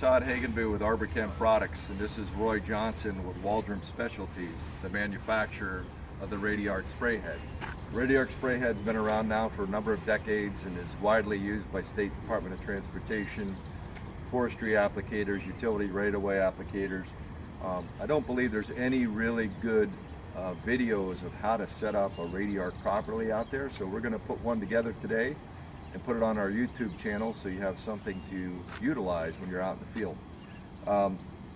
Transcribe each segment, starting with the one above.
Todd Hagenby with Arborchem Products, and this is Roy Johnson with Waldron Specialties, the manufacturer of the Radiarc spray head. Radiarc spray head's been around now for a number of decades and is widely used by State Department of Transportation, forestry applicators, utility right-of-way applicators. I don't believe there's any really good videos of how to set up a Radiarc properly out there, so we're going to put one together today and put it on our YouTube channel so you have something to utilize when you're out in the field.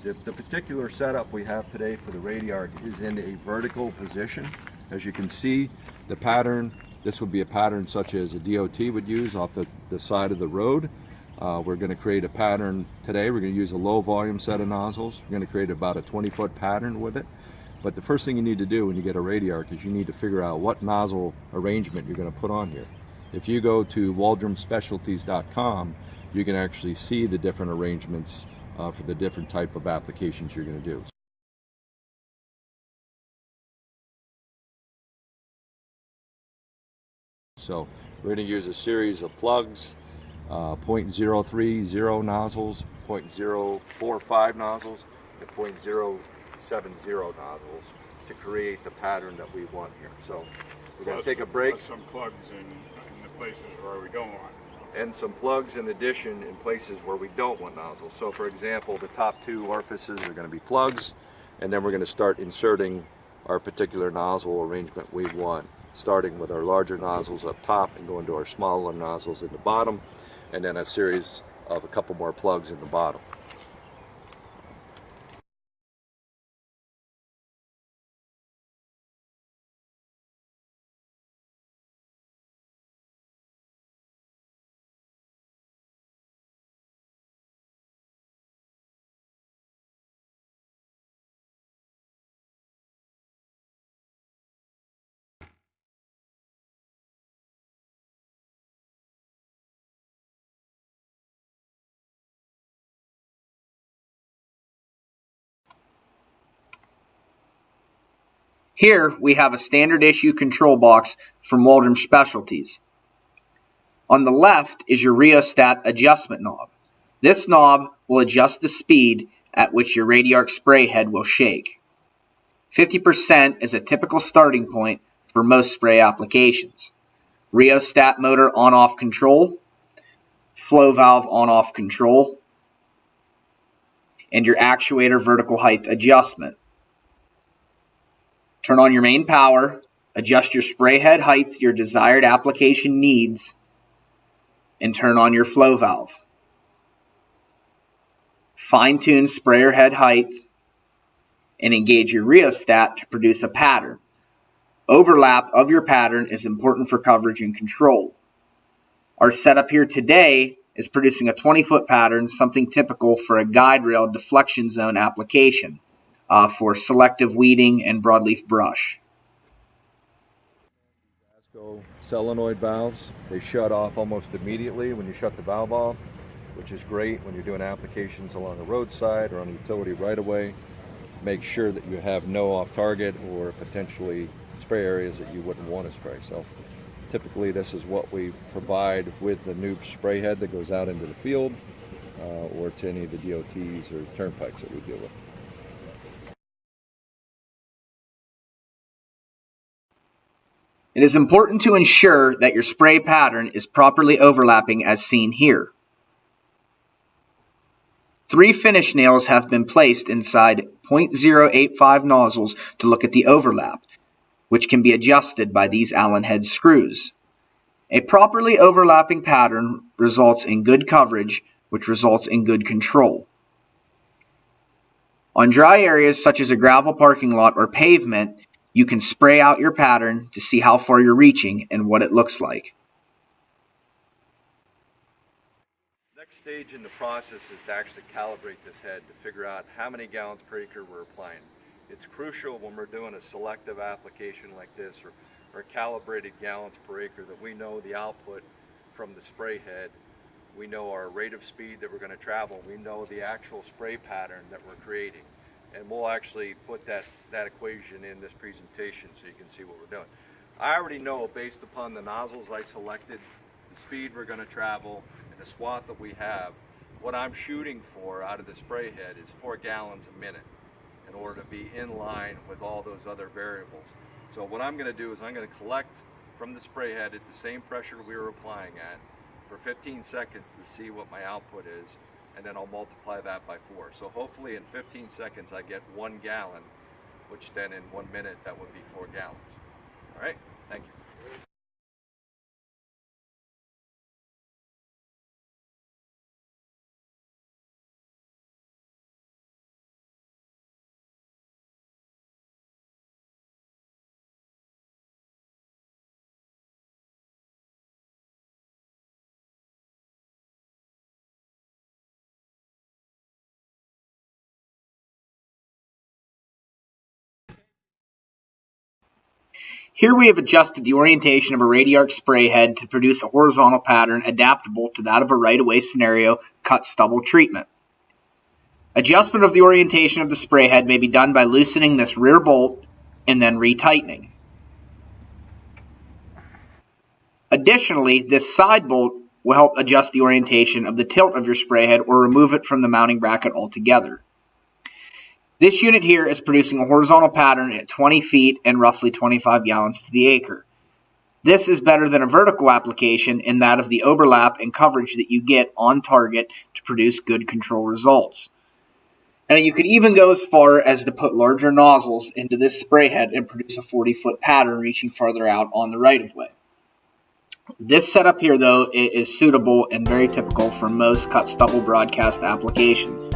The particular setup we have today for the Radiarc is in a vertical position. As you can see, the pattern, this would be a pattern such as a DOT would use off the side of the road. We're going to create a pattern today. We're going to use a low volume set of nozzles. We're going to create about a 20-foot pattern with it. But the first thing you need to do when you get a Radiarc is you need to figure out what nozzle arrangement you're going to put on here. If you go to waldronspecialties.com, you can actually see the different arrangements for the different type of applications you're going to do. So we're going to use a series of plugs, 0.030 nozzles, 0.045 nozzles, and 0.070 nozzles to create the pattern that we want here. So we're going to take a break. Some plugs in the places where we don't want. And some plugs in addition in places where we don't want nozzles. So for example, the top two orifices are going to be plugs, and then we're going to start inserting our particular nozzle arrangement we want, starting with our larger nozzles up top and going to our smaller nozzles in the bottom, and then a series of a couple more plugs in the bottom. Here we have a standard issue control box from Waldron Specialties. On the left is your rheostat adjustment knob. This knob will adjust the speed at which your Radiarc spray head will shake. 50% is a typical starting point for most spray applications. Rheostat motor on-off control, flow valve on-off control, and your actuator vertical height adjustment. Turn on your main power, adjust your spray head height your desired application needs, and turn on your flow valve. Fine-tune sprayer head height and engage your rheostat to produce a pattern. Overlap of your pattern is important for coverage and control. Our setup here today is producing a 20-foot pattern, something typical for a guide rail deflection zone application. For selective weeding and broadleaf brush. Solenoid valves, they shut off almost immediately when you shut the valve off, which is great when you're doing applications along the roadside or on utility right-of-way. Make sure that you have no off-target or potentially spray areas that you wouldn't want to spray. So typically this is what we provide with the new spray head that goes out into the field or to any of the DOTs or turnpikes that we deal with. It is important to ensure that your spray pattern is properly overlapping as seen here. 3 finish nails have been placed inside 0.085 nozzles to look at the overlap, which can be adjusted by these Allen head screws. A properly overlapping pattern results in good coverage, which results in good control. On dry areas such as a gravel parking lot or pavement, you can spray out your pattern to see how far you're reaching and what it looks like. Next stage in the process is to actually calibrate this head to figure out how many gallons per acre we're applying. It's crucial when we're doing a selective application like this or calibrated gallons per acre that we know the output from the spray head. We know our rate of speed that we're going to travel. We know the actual spray pattern that we're creating. And we'll actually put that equation in this presentation so you can see what we're doing. I already know, based upon the nozzles I selected, the speed we're going to travel, and the swath that we have, what I'm shooting for out of the spray head is 4 gallons a minute in order to be in line with all those other variables. So what I'm going to do is I'm going to collect from the spray head at the same pressure we were applying at for 15 seconds to see what my output is, and then I'll multiply that by 4. So hopefully in 15 seconds I get 1 gallon, which then in 1 minute that would be 4 gallons. All right, thank you. Here we have adjusted the orientation of a Radiarc spray head to produce a horizontal pattern adaptable to that of a right-of-way scenario cut stubble treatment. Adjustment of the orientation of the spray head may be done by loosening this rear bolt and then retightening. Additionally, this side bolt will help adjust the orientation of the tilt of your spray head or remove it from the mounting bracket altogether. This unit here is producing a horizontal pattern at 20 feet and roughly 25 gallons to the acre. This is better than a vertical application in that of the overlap and coverage that you get on target to produce good control results. And you could even go as far as to put larger nozzles into this spray head and produce a 40-foot pattern reaching farther out on the right-of-way. This setup here, though, is suitable and very typical for most cut stubble broadcast applications.